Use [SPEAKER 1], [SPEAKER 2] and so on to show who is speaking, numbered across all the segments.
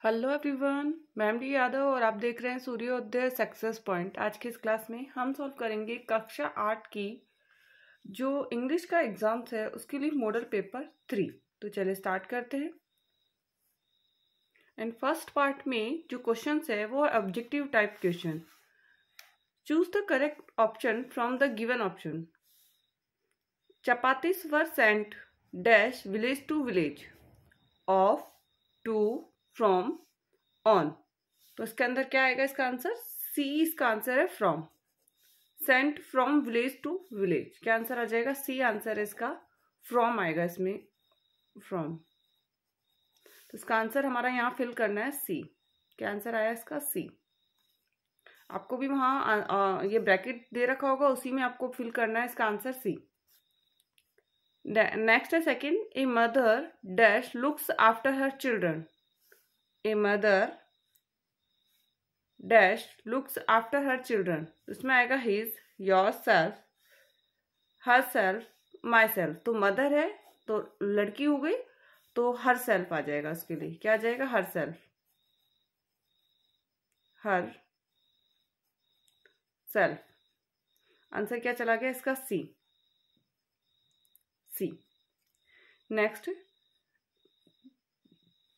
[SPEAKER 1] Hello everyone, मैं MD Yadav और आप देख रहे हैं सूर्योदय सक्सेस पॉइंट। आज की इस क्लास में हम सॉल्व करेंगे कक्षा 8 की जो इंग्लिश का एग्जाम्स है उसके लिए मॉडल पेपर 3। तो चलिए स्टार्ट करते हैं। एंड फर्स्ट पार्ट में जो क्वेश्चंस है वो objective type question. Choose the correct option from the given option. Chapatis were sent dash village to village of to from on. तो इसके अंदर क्या आएगा? इसका आंसर सी। इसका आंसर है from. Sent from village to village, क्या आंसर आ जाएगा? सी आंसर है इसका। फ्रॉम आएगा इसमें, फ्रॉम। तो इसका आंसर हमारा यहाँ फिल करना है सी। क्या आंसर आया इसका? सी। आपको भी वहां ये ब्रैकेट दे रखा होगा, उसी में आपको फिल करना है इसका आंसर सी। नेक्स्ट है second, a mother dash looks after her children. A mother dash looks after her children. इसमें आएगा his, your self, her self, my self. तो मदर है तो लड़की हो गई, तो हर सेल्फ आ जाएगा उसके लिए। क्या आ जाएगा? Herself, herself. Answer क्या चला गया इसका? C. C. Next,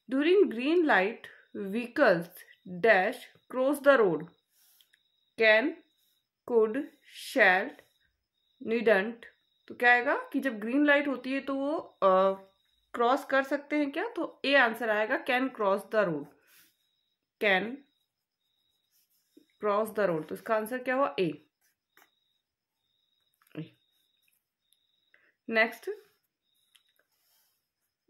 [SPEAKER 1] during green light vehicles dash cross the road. Can, could, shall, needn't. तो क्या आएगा कि जब ग्रीन लाइट होती है तो वो क्रॉस कर सकते हैं क्या? तो ए आंसर आएगा, can cross the road. Can cross the road. तो इसका आंसर क्या हुआ? A. Next,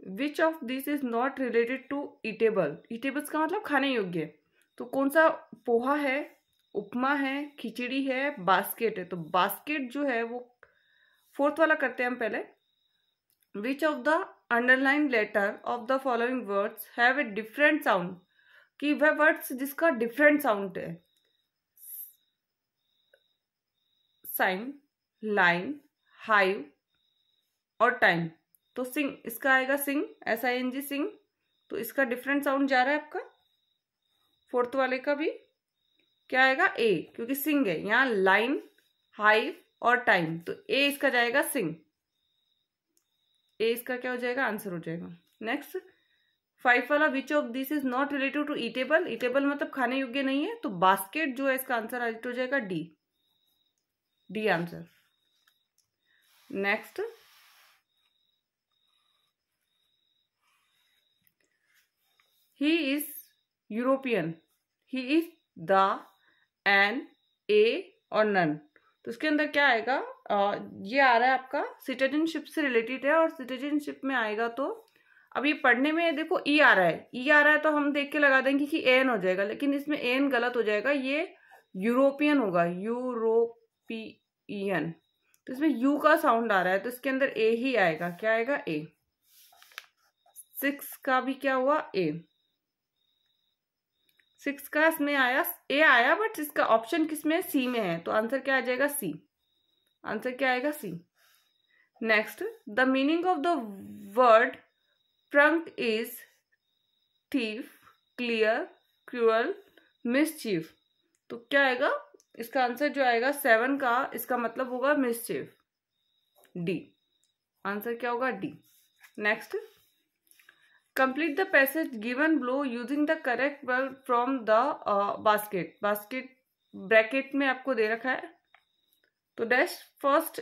[SPEAKER 1] which of this is not related to eatable. Eatables का मतलब खाने योग्य। तो कौन सा? पोहा है, उपमा है, खिचड़ी है, बास्केट है। तो बास्केट जो है वो फोर्थ वाला करते हैं हम पहले। Which of the underline letter of the following words have a different sound. कि वह वर्ड्स जिसका डिफरेंट साउंड है। साइन, लाइन, हाइव और टाइम। तो सिंग, इसका आएगा सिंग, SING, सिंग। तो इसका डिफरेंट साउंड जा रहा है आपका। फोर्थ वाले का भी क्या आएगा? ए, क्योंकि सिंग है यहाँ। लाइन, हाइव और टाइम, तो ए इसका जाएगा सिंग। ए इसका क्या हो जाएगा? आंसर हो जाएगा। नेक्स्ट, 5 वाला, which of this is not related to eatable. Eatable मतलब खाने योग्य नहीं है, तो बास्केट जो है इसका आंसर हो जाएगा D. D answer. Next, he is European. He is the, an, a और नन। तो इसके अंदर क्या आएगा? ये आ रहा है आपका सिटीजनशिप से रिलेटेड है, और सिटीजनशिप में आएगा तो अब ये पढ़ने में देखो ई आ रहा है। ई आ रहा है तो हम देख के लगा देंगे कि एन हो जाएगा, लेकिन इसमें एन गलत हो जाएगा। ये यूरोपियन होगा, यूरोपियन। तो इसमें यू का साउंड आ रहा है, तो इसके अंदर ए ही आएगा। क्या आएगा? ए। 6 का भी क्या हुआ? ए। 6 का इसमें आया, ए आया, बट इसका ऑप्शन किसमें? सी में है। तो आंसर क्या आ जाएगा? सी। आंसर क्या आएगा? C. Next, the meaning of the word prank is thief, clear, cruel, mischief. तो क्या आएगा इसका आंसर? जो आएगा 7 का, इसका मतलब होगा मिसचीफ। डी। आंसर क्या होगा? D. Next, complete the passage given below using the correct word from the basket. Basket bracket में आपको दे रखा है। तो dash first,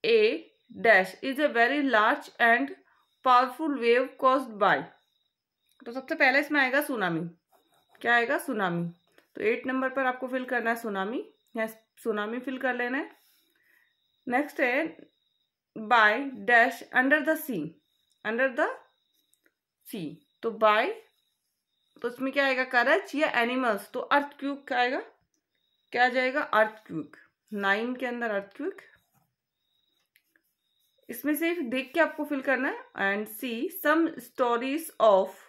[SPEAKER 1] A dash is a very large and powerful wave caused by. तो सबसे पहले इसमें आएगा सुनामी। क्या आएगा? सुनामी। तो 8 नंबर पर आपको फिल करना है सुनामी। यहाँ सुनामी फिल कर लेना है। नेक्स्ट है by dash under the sea. Under the sea. तो बाय, तो इसमें क्या आएगा? करेज या एनिमल्स। तो अर्थक्वेक क्या आएगा? क्या आ जाएगा? अर्थक्वेक। 9 के अंदर अर्थक्वेक। इसमें से देख के आपको फिल करना है। And see some stories of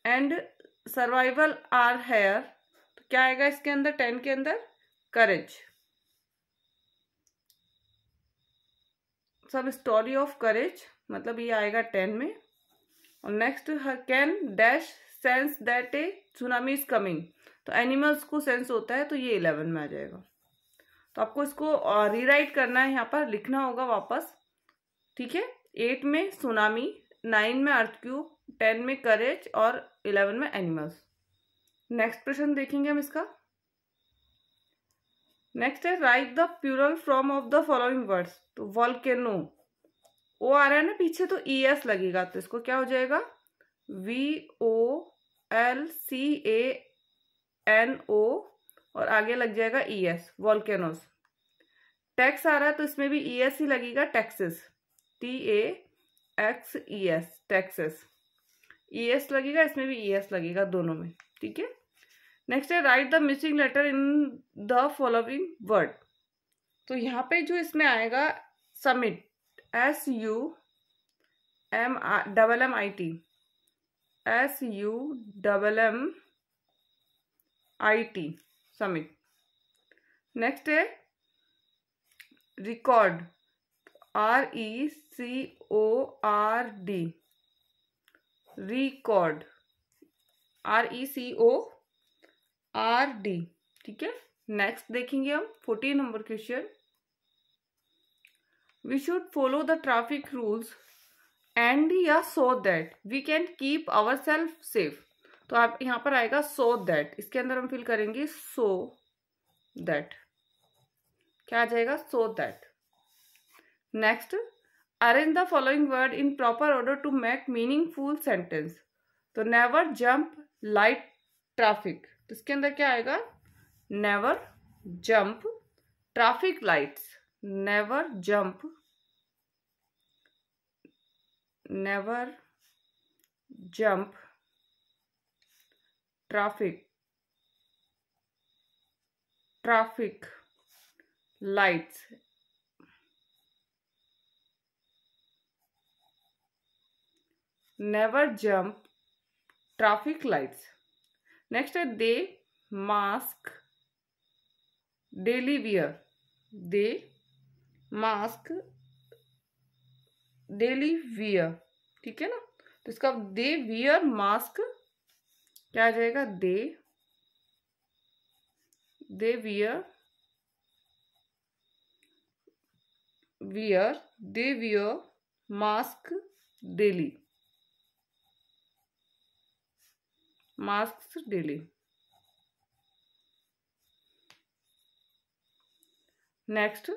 [SPEAKER 1] and survival are here. तो क्या आएगा इसके अंदर? 10 के अंदर करेज। सम स्टोरी ऑफ करेज, मतलब ये आएगा 10 में। और next, can dash sense that A tsunami is coming, तो एनिमल्स को सेंस होता है, तो ये 11 में आ जाएगा। तो आपको इसको रीराइट करना है, यहाँ पर लिखना होगा वापस, ठीक है। 8 में सुनामी, 9 में अर्थक्वेक, 10 में करेज और 11 में एनिमल्स। नेक्स्ट प्रश्न देखेंगे हम इसका। नेक्स्ट है write the plural form of the following words. तो वॉल्केनो, ओ आ रहा है ना पीछे, तो ES लगेगा, तो इसको क्या हो जाएगा, VOLCANO और आगे लग जाएगा ES, वॉल्केनोस। टैक्स आ रहा है तो इसमें भी ES ही लगेगा, टैक्सेस, TAXES, टैक्सेस, ES लगेगा, इसमें भी ES लगेगा, दोनों में, ठीक है। नेक्स्ट है write the missing letter in the following word. तो यहाँ पे जो इसमें आएगा समिट, SUMMIT, समिट। नेक्स्ट है रिकॉर्ड, RECORD, रिकॉर्ड, RECORD, ठीक है। नेक्स्ट देखेंगे हम 14 number question. We should follow the traffic rules and या so that we can keep our self safe. तो आप यहाँ पर आएगा सो दैट, इसके अंदर हम फिल करेंगे सो दैट, क्या आ जाएगा, so that. Next, arrange the following word in proper order to make meaningful sentence. तो नेवर जंप लाइट ट्रैफिक, तो इसके अंदर क्या आएगा, never jump traffic lights, never jump, never jump traffic lights, never jump traffic lights. Next है they mask daily wear, they mask daily wear, ठीक है ना। तो इसका दे वियर मास्क क्या आ जाएगा, they wear they wear mask daily, mask daily. Next,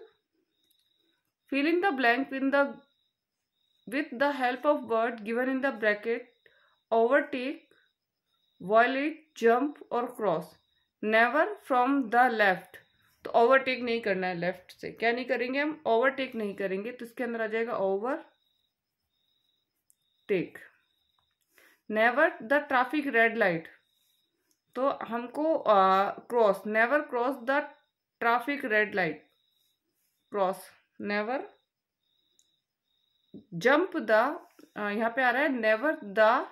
[SPEAKER 1] fill in the blank with the help of word given in the bracket, overtake, violate, jump और cross। never from the left, तो overtake नहीं करना है, left से क्या नहीं करेंगे हम, overtake नहीं करेंगे, तो इसके अंदर आ जाएगा overtake। never the traffic red light, तो हमको cross, never cross the traffic red light, cross, never jump the, यहाँ पे आ रहा है never the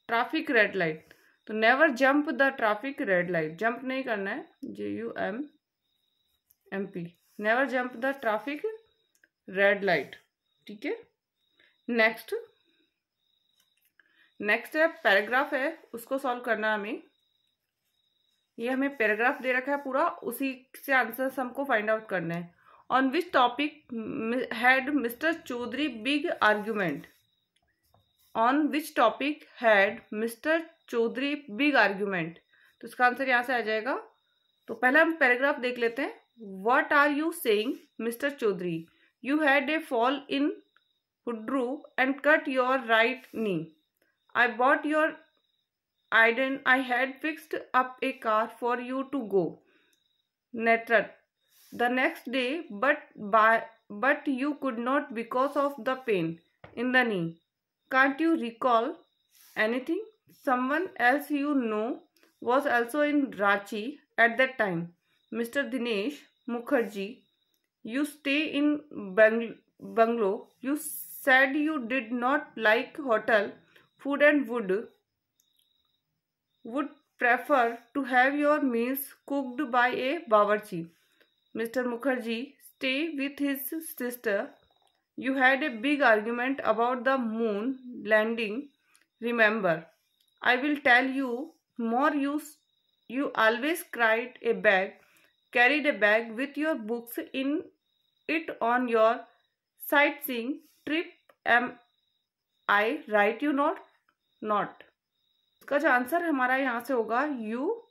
[SPEAKER 1] traffic red light, तो never jump the traffic red light, jump नहीं करना है, JUMP, never jump the traffic red light, ठीक है। नेक्स्ट है पैराग्राफ है, उसको सॉल्व करना हमें। ये हमें पैराग्राफ दे रखा है पूरा, उसी से आंसर्स हमको फाइंड आउट करना है। On which topic had mister Chaudhary big argument, on which topic had mister Chaudhary big argument, तो इसका आंसर यहाँ से आ जाएगा। तो पहले हम पैराग्राफ देख लेते हैं। What are you saying mister Chaudhary, you had a fall in Hundru and cut your right knee, I bought your I had fixed up a car for you to go. Netrat, the next day, but you could not because of the pain in the knee. Can't you recall anything? Someone else you know was also in Ranchi at that time. Mr. Dinesh Mukherjee, you stay in Bangalore. You said you did not like hotel food and would prefer to have your meals cooked by a bawarchi. Mr. Mukherjee stay with his sister. You had a big argument about the moon landing remember. I will tell you more. You always carried a bag with your books in it on your sightseeing trip. Am I right? You not. इसका जो answer हमारा यहाँ से होगा, you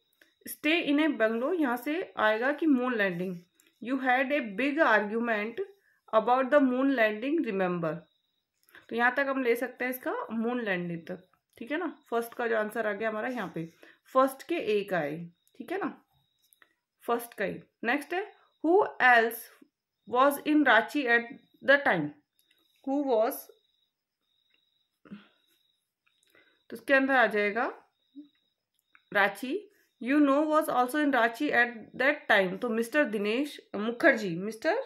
[SPEAKER 1] stay in a bungalow, यहाँ से आएगा कि moon landing. You had a big argument about the moon landing, remember. तो यहाँ तक हम ले सकते हैं इसका मून लैंडिंग तक. ठीक है ना. फर्स्ट का जो आंसर आ गया हमारा यहाँ पे, फर्स्ट के ए का है. ठीक है ना, फर्स्ट का ही. नेक्स्ट है, who else was in Ranchi at the time. Who was, तो इसके अंदर आ जाएगा Ranchi. You know was also in Ranchi at that time, तो मिस्टर दिनेश मुखर्जी. मिस्टर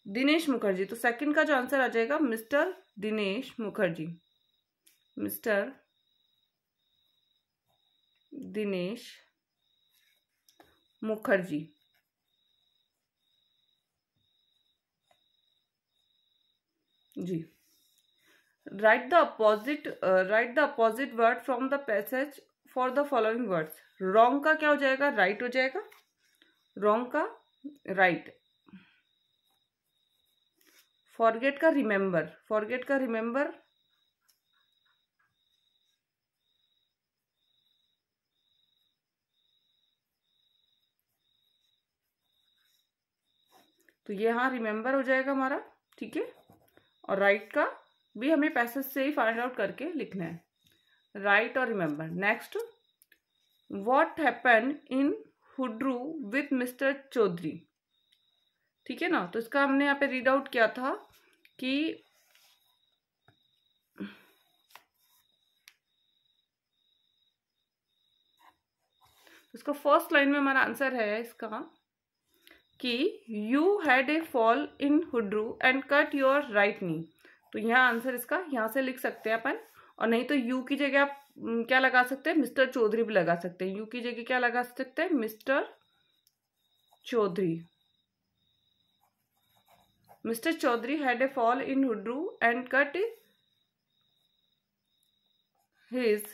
[SPEAKER 1] दिनेश मुखर्जी. तो सेकंड का जो आंसर आ जाएगा mister Dinesh Mukherjee. Mister Dinesh Mukherjee. Ji. Write the opposite word from the passage for the following words. Wrong का क्या हो जाएगा, राइट हो जाएगा. रॉन्ग का राइट. फॉरगेट का रिमेंबर. फॉरगेट का रिमेंबर. तो ये हाँ रिमेंबर हो जाएगा हमारा. ठीक है. और राइट का भी हमें पैसेज से ही फाइंड आउट करके लिखना है. राइट और remember. Next, what happen in Hundru with mister Chaudhary. ठीक है ना. तो इसका हमने यहाँ पे रीड आउट किया था कि इसका फर्स्ट लाइन में हमारा आंसर है इसका कि you had a fall in Hundru and cut your right knee. तो यहाँ आंसर इसका यहाँ से लिख सकते हैं अपन. और नहीं तो यू की जगह आप क्या लगा सकते हैं, मिस्टर चौधरी भी लगा सकते हैं. यू की जगह क्या लगा सकते हैं, mister Chaudhary. Mister Chaudhary had a fall in Hundru and cut his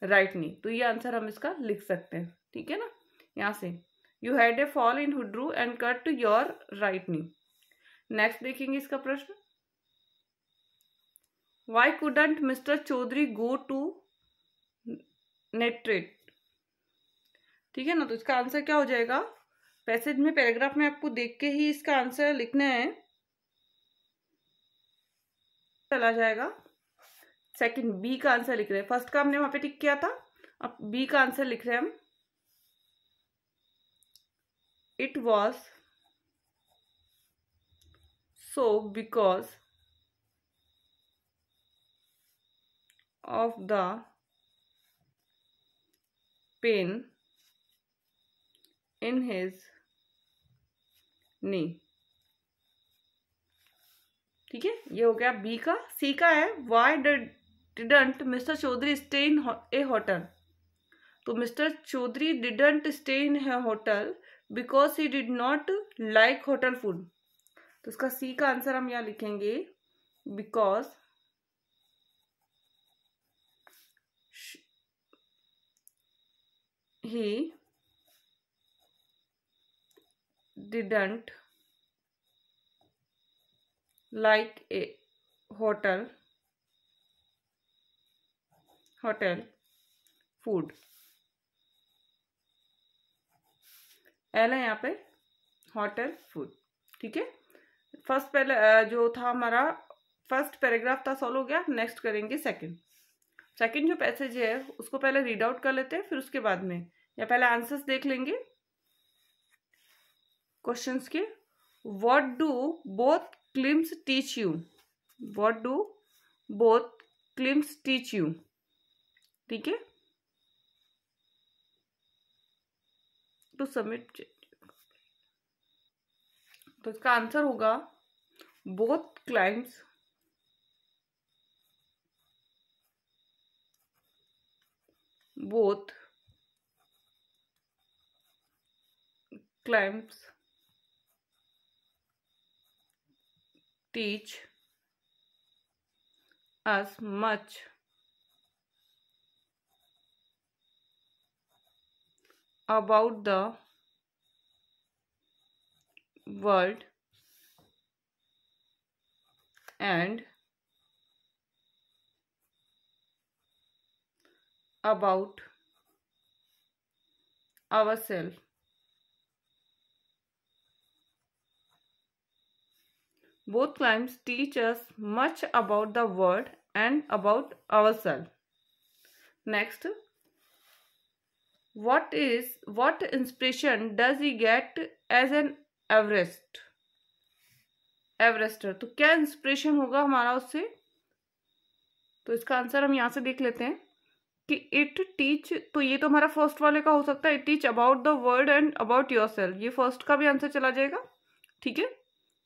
[SPEAKER 1] right knee. तो ये आंसर हम इसका लिख सकते हैं. ठीक है ना. यहाँ से you had a fall in Hundru and cut your right knee. Next देखेंगे इसका प्रश्न. Why couldn't Mr. Chaudhary go to नेट्रेट. ठीक है ना. तो इसका आंसर क्या हो जाएगा, पैसेज में पैराग्राफ में आपको देख के ही इसका आंसर लिखना है. चला जाएगा. सेकंड बी का आंसर लिख रहे हैं. फर्स्ट का हमने वहां पे टिक किया था, अब बी का आंसर लिख रहे हैं हम. It was so because of the pain in his knee. ठीक है. ये हो गया बी का. सी का है, why didn't mister Chaudhary stay in a hotel. तो mister Chaudhary didn't stay in a hotel because he did not like hotel food. तो इसका सी का आंसर हम यहाँ लिखेंगे, because he didn't like a hotel food. L है यहाँ पे होटल फूड. ठीक है. फर्स्ट पहले जो था हमारा फर्स्ट पैराग्राफ था सॉल्व हो गया. नेक्स्ट करेंगे सेकंड जो पैसेज है उसको पहले रीड आउट कर लेते हैं, फिर उसके बाद में या पहले आंसर्स देख लेंगे क्वेश्चंस के. What do both climbs teach you. What do both climbs teach you. ठीक है. To submit. तो इसका आंसर होगा both climbs teach us much about the world and about ourselves. Both climbs teach us much about the world and about ourselves. Next, what inspiration does he get as an Everester? तो क्या inspiration होगा हमारा उससे? तो इसका answer हम यहाँ से देख लेते हैं कि इट टीच, तो ये तो हमारा फर्स्ट वाले का हो सकता है, it teach about the world and about yourself. ये फर्स्ट का भी आंसर चला जाएगा, ठीक है।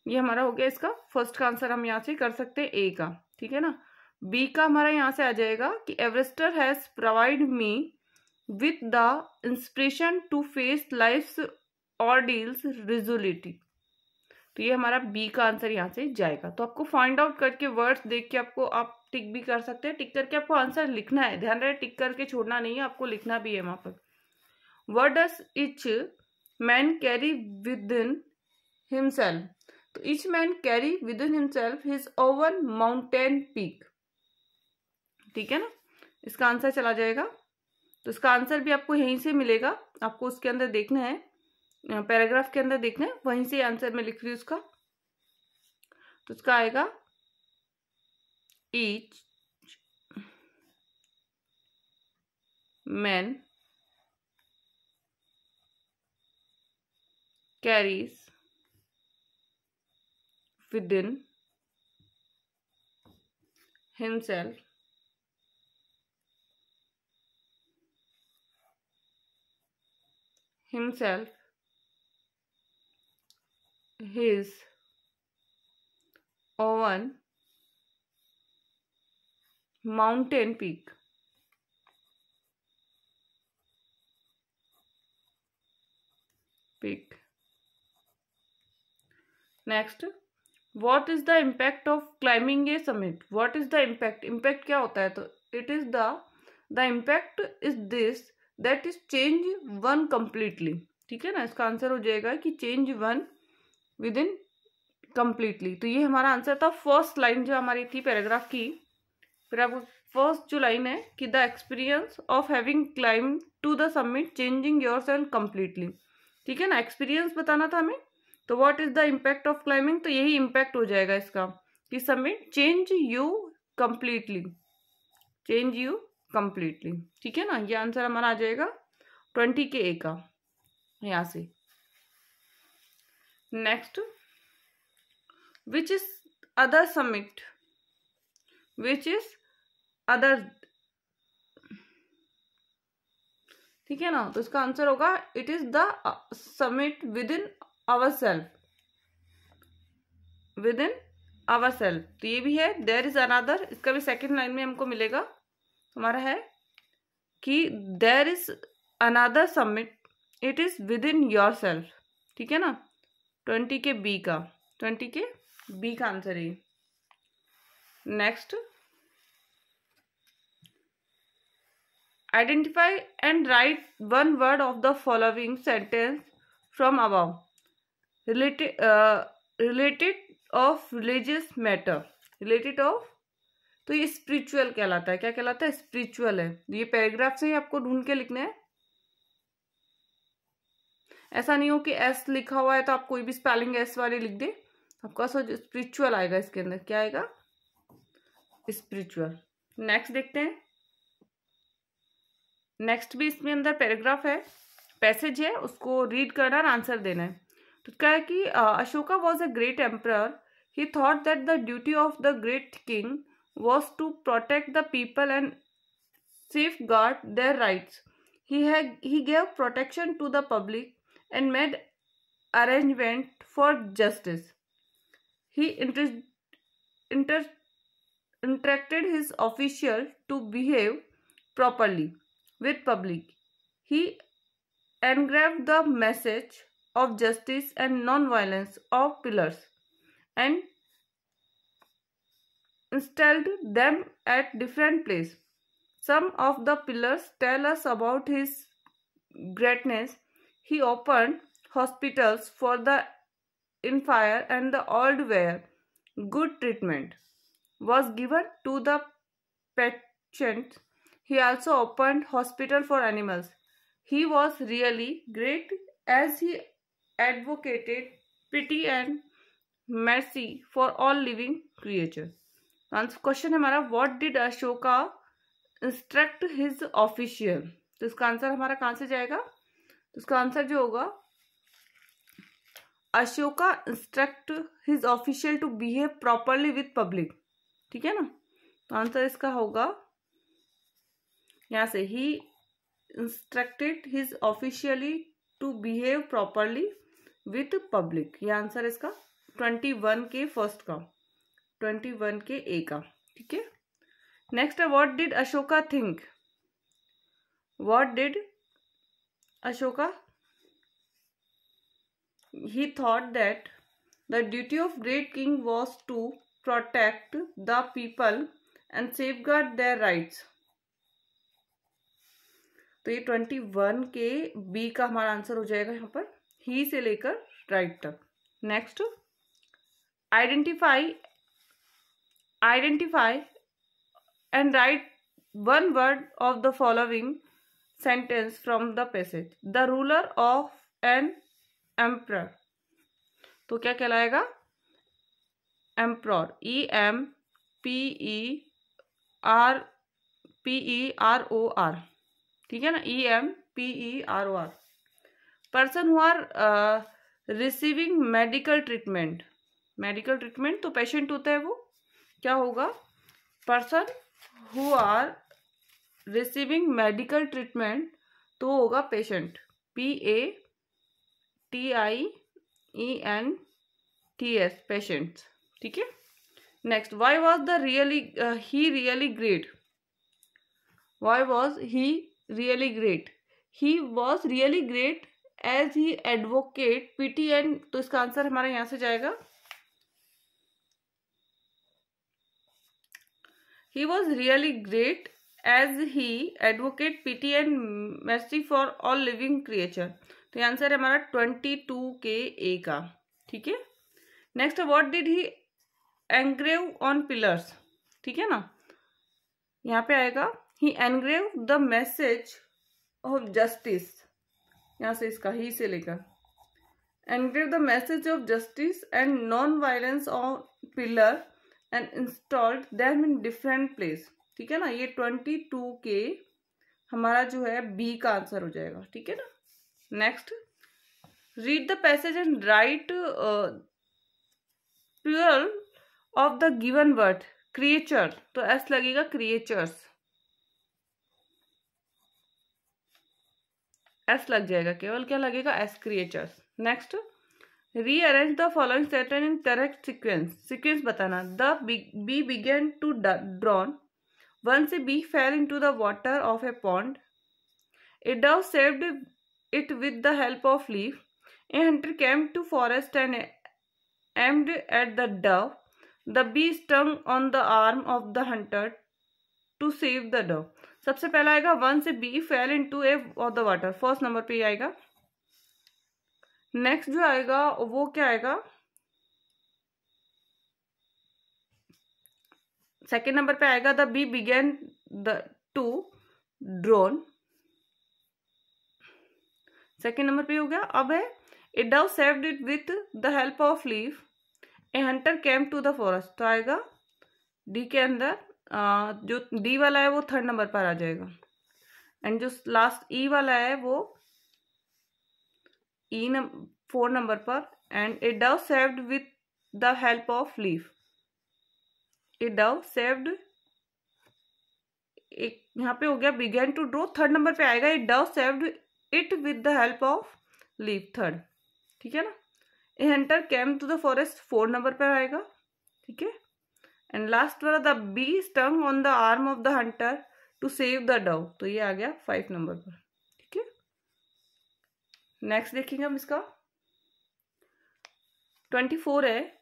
[SPEAKER 1] ये हमारा हो गया इसका फर्स्ट का आंसर, हम यहाँ से कर सकते हैं ए का, ठीक है ना। बी का हमारा यहाँ से आ जाएगा कि Everest has provide me with the inspiration to face life's ordeals resolutely. तो ये हमारा बी का आंसर यहाँ से जाएगा। तो आपको फाइंड आउट करके वर्ड्स देख के आपको आप टिक भी कर सकते हैं, टिक करके आपको आंसर लिखना है, ध्यान रहे टिक करके छोड़ना नहीं है, आपको लिखना भी है वहां पर। What does each man carry within himself? तो each man carry within himself his own mountain peak, ठीक है ना। इसका आंसर चला जाएगा। तो इसका आंसर भी आपको यहीं से मिलेगा, आपको उसके अंदर देखना है, पैराग्राफ के अंदर देखना है, वहीं से आंसर में लिख रही हूँ उसका। तो इसका आएगा each man carries within himself his own mountain peak. Next, what is the impact of climbing a summit? What is the impact? Impact क्या होता है? तो it is the impact is this that is change one completely, ठीक है ना। इसका answer हो जाएगा कि change one within completely। तो ये हमारा आंसर था फर्स्ट लाइन जो हमारी थी पैराग्राफ की। फिर आपको फर्स्ट जो लाइन है कि the experience of having climb to the summit changing yourself completely, ठीक है ना, एक्सपीरियंस बताना था हमें। तो what is the impact of climbing? तो यही इम्पैक्ट हो जाएगा इसका कि summit change you completely, change you completely, ठीक है ना। ये आंसर हमारा आ जाएगा 20 के ए का यहाँ से। Next, which is other summit, which is other, ठीक है ना। तो इसका आंसर होगा it is the summit within our self, within our self. तो ये भी है देयर इज अनदर, इसका भी सेकेंड लाइन में हमको मिलेगा। हमारा है कि there is another summit it is within your self, ठीक है ना। 20 के बी का, 20 के बी का आंसर है। Next, identify and right one word of the following sentence from above related of religious matter, related of, तो ये स्पिरिचुअल कहलाता है। क्या कहलाता है? स्पिरिचुअल है। ये पैराग्राफ से ही आपको ढूंढ के लिखना है, ऐसा नहीं हो कि एस लिखा हुआ है तो आप कोई भी स्पेलिंग एस वाली लिख दे, आपका स्पिरिचुअल आएगा इसके अंदर। क्या आएगा? स्पिरिचुअल। नेक्स्ट देखते हैं। नेक्स्ट भी इसमें अंदर पैराग्राफ है, पैसेज है, उसको रीड करना और आंसर देना है। तो क्या है कि Ashoka was a great emperor, he thought that the duty of the great king was to protect the people and safeguard their rights. he gave protection to the public and made arrangement for justice. He instructed his official to behave properly with public. He engraved the message of justice and non-violence of pillars and installed them at different places. Some of the pillars tell us about his greatness, he opened hospitals for the infirm and the old where good treatment was given to the patients. He also opened hospital for animals. He was really great as he advocated pity and mercy for all living creatures. Answer question है हमारा, what did Ashoka instruct his official. तो इसका answer हमारा कहां से जाएगा, तो इसका आंसर जो होगा, Ashoka instruct his official to behave properly with public. ठीक है ना, तो आंसर इसका होगा यहां से, he instructed his officially to behave properly with public. ये आंसर इसका 21 के फर्स्ट का, 21 के ए का। ठीक है, नेक्स्ट है, what did Ashoka think. What did Ashoka, he thought that the duty of great king was to protect the people and safeguard their rights। तो ये 21 के बी का हमारा आंसर हो जाएगा यहाँ पर, ही से लेकर राइट तक। Next, identify and right one word of the following sentence from the passage. The ruler of N emperor, तो क्या कहलाएगा, एम्परर, EMPEROR। ठीक है ना, EMPEROR। Person who are receiving medical treatment, medical treatment तो पेशेंट होता है, वो क्या होगा, person who are receiving medical treatment तो होगा पेशेंट, PATIENTS, पेशेंट्स। ठीक है, next, why was the really he really great. Why was he really great, he was really great as he advocate piety and, तो इसका answer हमारा यहां से जाएगा, he was really great as he advocate pity and mercy for all living creature। तो ये answer है हमारा 22 के ए का। ठीक है, next, what did he engrave on pillars. ठीक है ना, यहाँ पे आएगा, he engrave the message of justice, यहाँ से इसका ही से लेकर, engrave the message of justice and non violence on pillar and installed them in different place. ठीक है ना, ये 22 के हमारा जो है बी का आंसर हो जाएगा। ठीक है ना, next, read the passage and write plural of the given word. Creature, तो एस लगेगा, क्रिएचर्स, एस लग जाएगा, केवल क्या लगेगा, S, creatures. Next, rearrange the following sentence in correct sequence. Sequence बताना, the bee began to drown, once a bee fell into the water of a pond, a dove saved it with the help of leaf, a hunter came to forest and aimed at the dove, the bee stung on the arm of the hunter to save the dove। सबसे पहला आएगा, once a bee fell into a of the water, first number पे आएगा। Next जो आएगा वो क्या आएगा, सेकेंड नंबर पे आएगा, the bee began to drown, second number पे हो गया। अब है, a dove saved it with the help of leaf, a hunter came to the forest, तो आएगा डी के अंदर, जो डी वाला है वो थर्ड नंबर पर आ जाएगा, एंड जो लास्ट ई वाला है वो ई 4 नंबर पर, and a dove saved with the help of leaf, a dove saved, एक यहाँ पे हो गया began to drown, third number पे आएगा, a dove saved it with the help of leaf, third. ठीक है ना, a hunter came to the forest, 4 number पर आएगा। ठीक है, एंड लास्ट वाला, the bee stung on the arm of the hunter to save the Dove, तो ये आ गया 5 नंबर पर। ठीक है, नेक्स्ट देखेंगे हम इसका 24 है,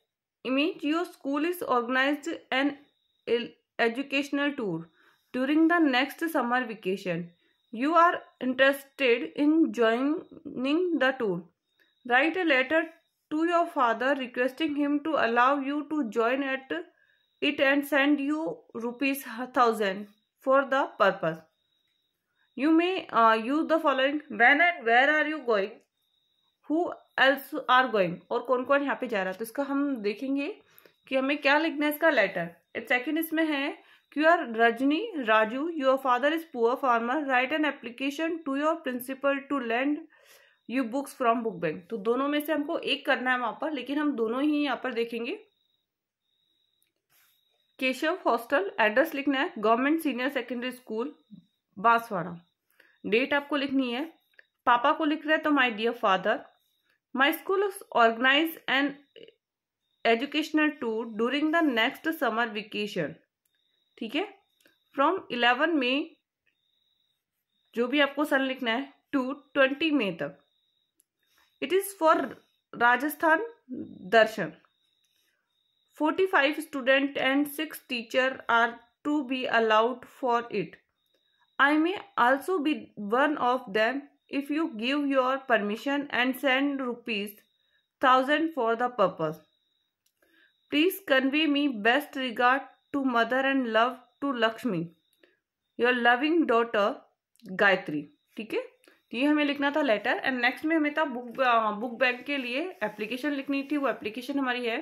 [SPEAKER 1] image your school is organized an educational tour during the next summer vacation. You are interested in joining the tour. Write a letter to your father requesting him to allow you to join at it and send you ₹1,000 for the purpose. You may use the following: when and where are you going, who else are going, और कौन कौन यहाँ पे जा रहा है। तो इसका हम देखेंगे कि हमें क्या लिखना है इसका लेटर। सेकेंड इसमें है कि you are Rajni Raju, your father is poor farmer, write an application to your principal to lend you books from book bank. तो दोनों में से हमको एक करना है वहां पर, लेकिन हम दोनों ही यहाँ पर देखेंगे। केशव हॉस्टल, एड्रेस लिखना है government senior secondary school Banswara. Date आपको लिखनी है। पापा को लिख रहे हैं तो my dear father, my school organize an educational tour during the next summer vacation. ठीक है, फ्रॉम 11 मई, जो भी आपको सन लिखना है, टू 20 मई तक। It is for Rajasthan Darshan. 45 students and 6 teachers are to be allowed for it. I may also be one of them if you give your permission and send ₹1,000 for the purpose. Please convey me best regard to mother and love to Lakshmi. Your loving daughter Gayatri. ठीक है, तो ये हमें लिखना था letter. And next में हमें था बुक बैंक के लिए एप्लीकेशन लिखनी थी। वो एप्लीकेशन हमारी है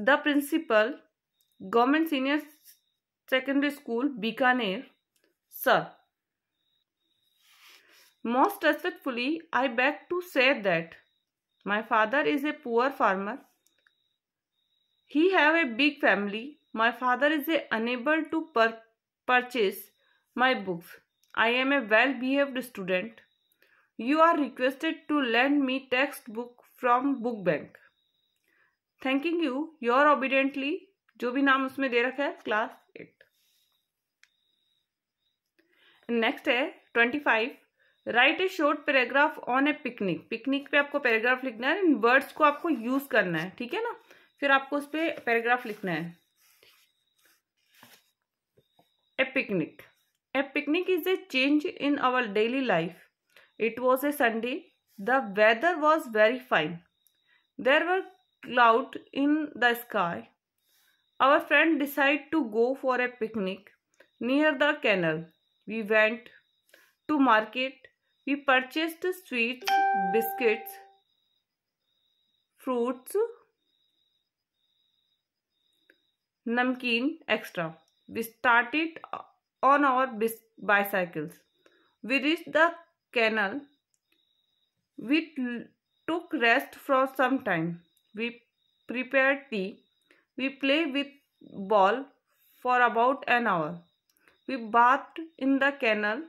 [SPEAKER 1] the principal, government senior secondary school Bikaner, sir, most respectfully I beg to say that my father is a poor farmer. He have a big family. My father is unable to purchase my books. I am a well behaved student. You are requested to lend me textbook from book bank. Thanking you, your obediently, जो भी नाम उसमें दे रखा है, class 8। Next है 25, right A short paragraph on A picnic. Picnic पे आपको paragraph लिखना है, इन वर्ड्स को आपको यूज करना है। ठीक है ना, फिर आपको उस पर पैराग्राफ लिखना है। A picnic, a picnic is a change in our daily life. It was a Sunday, the weather was very fine, there were cloud in the sky. Our friend decided to go for a picnic near the canal. We went to market. We purchased sweets, biscuits, fruits, namkeen, etc. We started on our bicycles. We reached the canal. We took rest for some time. We prepared tea. We played with ball for about an hour. We bathed in the canal.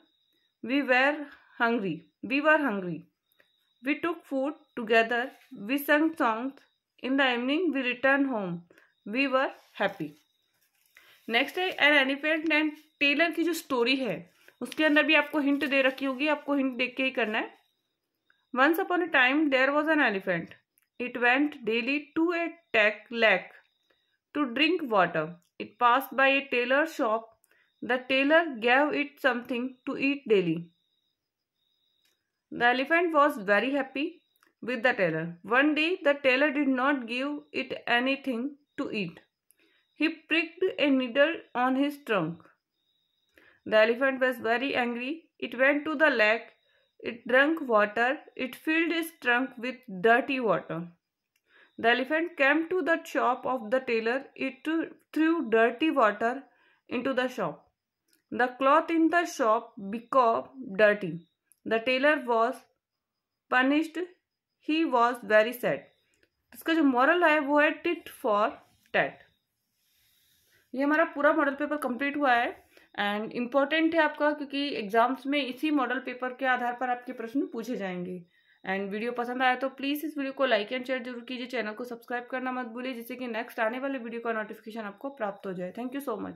[SPEAKER 1] We were hungry. We took food together. We sang songs. In the evening, we returned home. We were happy. Next है an elephant and Taylor की जो story है उसके अंदर भी आपको hint दे रखी होगी, आपको हिंट देख के ही करना है। Once upon a time there was an elephant. It went daily to a lake to drink water. It passed by a tailor's shop. The tailor gave it something to eat daily. The elephant was very happy with the tailor. One day, the tailor did not give it anything to eat. He pricked a needle on his trunk. The elephant was very angry. It went to the lake. It drank water. It filled its trunk with dirty water. The elephant came to the shop of the tailor. It threw dirty water into the shop. The cloth in the shop became dirty. The tailor was punished. He was very sad. इसका जो moral है वो है tit for tat. ये हमारा पूरा model paper complete हुआ है एंड इम्पोर्टेंट है आपका, क्योंकि एग्जाम्स में इसी मॉडल पेपर के आधार पर आपके प्रश्न पूछे जाएंगे। एंड वीडियो पसंद आया तो प्लीज़ इस वीडियो को लाइक एंड शेयर जरूर कीजिए, चैनल को सब्सक्राइब करना मत भूलिए, जिससे कि नेक्स्ट आने वाले वीडियो का नोटिफिकेशन आपको प्राप्त हो जाए। Thank you so much.